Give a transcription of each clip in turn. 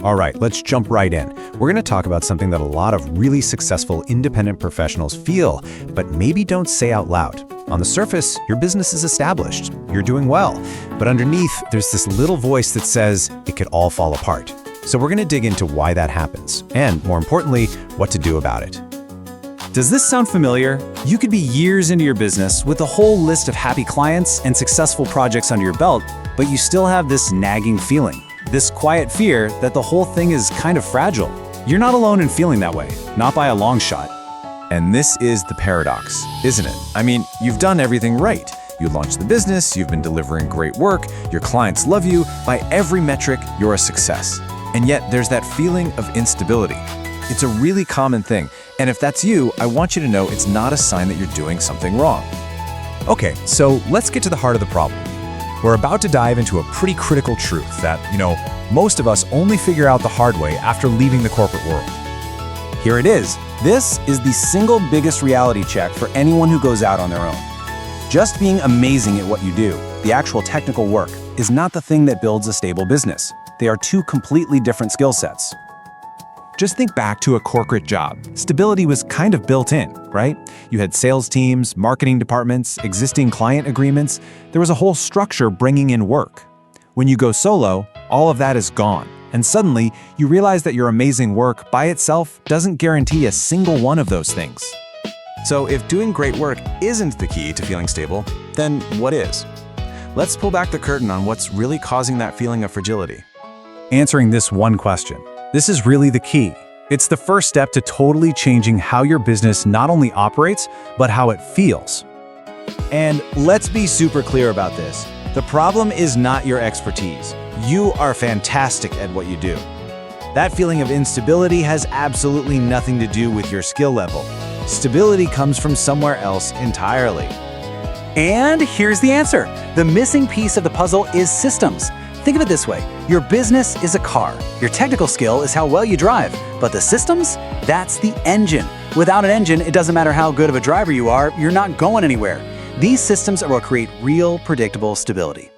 All right, let's jump right in. We're going to talk about something that a lot of really successful independent professionals feel, but maybe don't say out loud. On the surface, your business is established, you're doing well, but underneath, there's this little voice that says it could all fall apart. So we're going to dig into why that happens, and more importantly, what to do about it. Does this sound familiar? You could be years into your business with a whole list of happy clients and successful projects under your belt, but you still have this nagging feeling, this quiet fear that the whole thing is kind of fragile. You're not alone in feeling that way, not by a long shot. And this is the paradox, isn't it? I mean, you've done everything right. You launched the business, you've been delivering great work, your clients love you, by every metric, you're a success. And yet there's that feeling of instability. It's a really common thing, and if that's you, I want you to know it's not a sign that you're doing something wrong. Okay, so let's get to the heart of the problem. We're about to dive into a pretty critical truth that, most of us only figure out the hard way after leaving the corporate world. Here it is. This is the single biggest reality check for anyone who goes out on their own. Just being amazing at what you do, the actual technical work, is not the thing that builds a stable business. They are two completely different skill sets. Just think back to a corporate job. Stability was kind of built in, right? You had sales teams, marketing departments, existing client agreements. There was a whole structure bringing in work. When you go solo, all of that is gone. And suddenly, you realize that your amazing work by itself doesn't guarantee a single one of those things. So if doing great work isn't the key to feeling stable, then what is? Let's pull back the curtain on what's really causing that feeling of fragility. Answering this one question. This is really the key. It's the first step to totally changing how your business not only operates, but how it feels. And let's be super clear about this. The problem is not your expertise. You are fantastic at what you do. That feeling of instability has absolutely nothing to do with your skill level. Stability comes from somewhere else entirely. And here's the answer. The missing piece of the puzzle is systems. Think of it this way. Your business is a car. Your technical skill is how well you drive. But the systems, that's the engine. Without an engine, it doesn't matter how good of a driver you are, you're not going anywhere. These systems are what create real, predictable stability.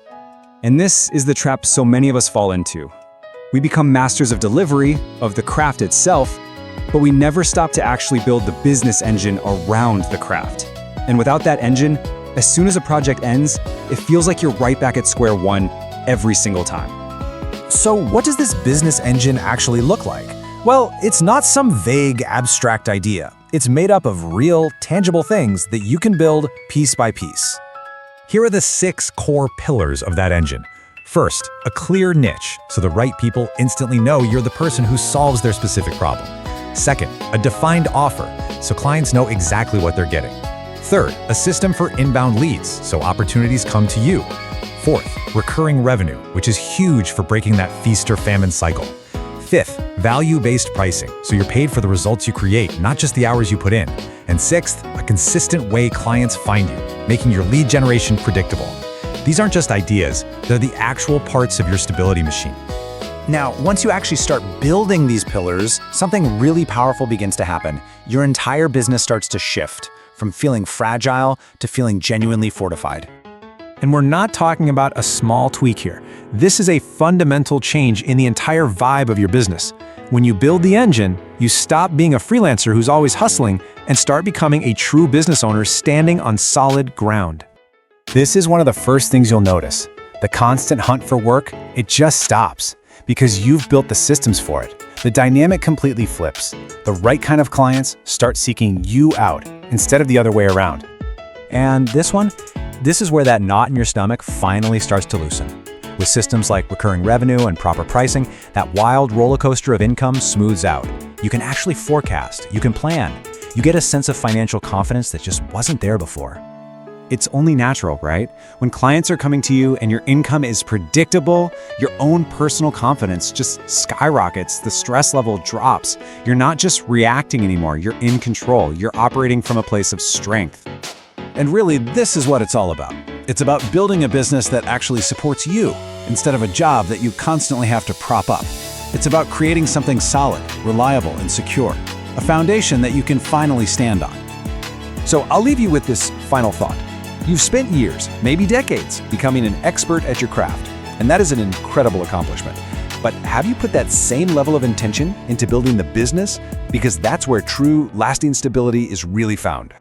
And this is the trap so many of us fall into. We become masters of delivery, of the craft itself, but we never stop to actually build the business engine around the craft. And without that engine, as soon as a project ends, it feels like you're right back at square one every single time. So what does this business engine actually look like? Well, it's not some vague, abstract idea. It's made up of real, tangible things that you can build piece by piece. Here are the 6 core pillars of that engine. First, a clear niche, so the right people instantly know you're the person who solves their specific problem. Second, a defined offer, so clients know exactly what they're getting. Third, a system for inbound leads, so opportunities come to you. Fourth, recurring revenue, which is huge for breaking that feast or famine cycle. Fifth, value-based pricing, so you're paid for the results you create, not just the hours you put in. And sixth, a consistent way clients find you, making your lead generation predictable. These aren't just ideas, they're the actual parts of your stability machine. Now, once you actually start building these pillars, something really powerful begins to happen. Your entire business starts to shift from feeling fragile to feeling genuinely fortified. And we're not talking about a small tweak here. This is a fundamental change in the entire vibe of your business. When you build the engine, you stop being a freelancer who's always hustling and start becoming a true business owner standing on solid ground. This is one of the first things you'll notice. The constant hunt for work, it just stops because you've built the systems for it. The dynamic completely flips. The right kind of clients start seeking you out instead of the other way around. And this is where that knot in your stomach finally starts to loosen. With systems like recurring revenue and proper pricing, that wild roller coaster of income smooths out. You can actually forecast, you can plan. You get a sense of financial confidence that just wasn't there before. It's only natural, right? When clients are coming to you and your income is predictable, your own personal confidence just skyrockets, the stress level drops. You're not just reacting anymore, you're in control. You're operating from a place of strength. And really, this is what it's all about. It's about building a business that actually supports you instead of a job that you constantly have to prop up. It's about creating something solid, reliable, and secure, a foundation that you can finally stand on. So I'll leave you with this final thought. You've spent years, maybe decades, becoming an expert at your craft, and that is an incredible accomplishment. But have you put that same level of intention into building the business? Because that's where true, lasting stability is really found.